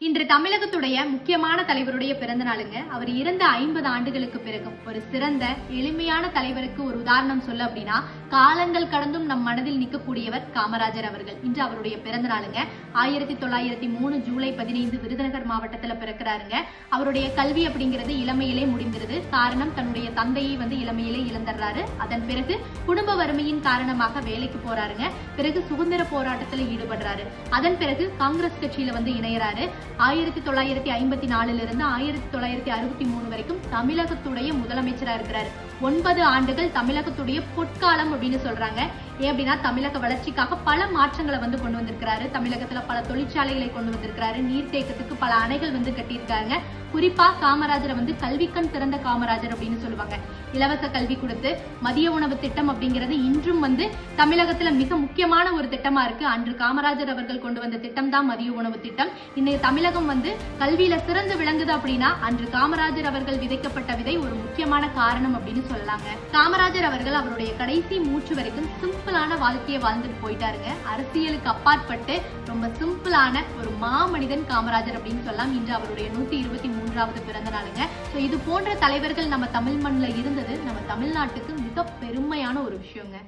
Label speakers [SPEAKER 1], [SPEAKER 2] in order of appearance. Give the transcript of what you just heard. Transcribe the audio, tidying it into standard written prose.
[SPEAKER 1] இன்று தமிழகத்துடைய முக்கியமான தலைவருடைய பிறந்த நாளுங்க. அவர் இறந்த 50 ஆண்டுகளுக்கு பிறகும் ஒரு சிறந்த எளிமையான தலைவருக்கு ஒரு உதாரணம் சொல்ல அப்படின்னா, காலங்கள் கடந்தும் நம் மனதில் நிற்கக்கூடியவர் காமராஜர் அவர்கள். இன்று அவருடைய பிறந்த நாளுங்க. 1903 ஜூலை 15 விருதுநகர் மாவட்டத்துல பிறக்கிறாருங்க. அவருடைய கல்வி அப்படிங்கிறது இளமையிலே முடிந்திருது. காரணம், தன்னுடைய தந்தையை இளமையிலே இழந்துடுறாரு. அதன் பிறகு குடும்ப வறுமையின் காரணமாக வேலைக்கு போறாருங்க. பிறகு சுதந்திர போராட்டத்துல ஈடுபடுறாரு. அதன் பிறகு காங்கிரஸ் கட்சியில இணையறாரு. 1954 இருந்து 1963 வரைக்கும் தமிழகத்துடைய முதலமைச்சரா இருக்கிறாரு. 9 ஆண்டுகள் தமிழகத்துடைய பொற்காலம் அப்படின்னு சொல்றாங்க. ஏன் அப்படின்னா, தமிழக வளர்ச்சிக்காக பல மாற்றங்களை கொண்டு வந்திருக்கிறாரு. தமிழகத்துல பல தொழிற்சாலைகளை கொண்டு வந்திருக்கிறாரு. நீர்த்தேக்கத்துக்கு பல அணைகள் கட்டியிருக்காங்க. குறிப்பா காமராஜரை கல்விக்கண் திறந்த காமராஜர் அப்படின்னு சொல்லுவாங்க. இலவச கல்வி கொடுத்து மதிய உணவு திட்டம் அப்படிங்கிறது இன்றும் தமிழகத்துல மிக முக்கியமான ஒரு திட்டமா இருக்கு. அன்று காமராஜர் அவர்கள் கொண்டு வந்த திட்டம் தான் மதிய உணவு திட்டம். இன்னைக்கு தமிழகம் கல்வியில சிறந்து விளங்குது அப்படின்னா, அன்று காமராஜர் அவர்கள் விதைக்கப்பட்ட விதை ஒரு முக்கியமான காரணம் அப்படின்னு சொல்லலாங்க. காமராஜர் அவர்கள் அவருடைய கடைசி மூச்சு வரைக்கும் சிம்பிளான வாழ்க்கையை வாழ்ந்துட்டு போயிட்டாருங்க. அரசியலுக்கு அப்பாற்பட்டு ரொம்ப சிம்பிளான ஒரு மாமனிதன் காமராஜர் அப்படின்னு சொல்லலாம். இன்று அவருடைய 123வது பிறந்த நாளுங்க. இது போன்ற தலைவர்கள் நம்ம தமிழ் மண்ணில் இருந்தது நம்ம தமிழ்நாட்டுக்கு மிக பெருமையான ஒரு விஷயங்க.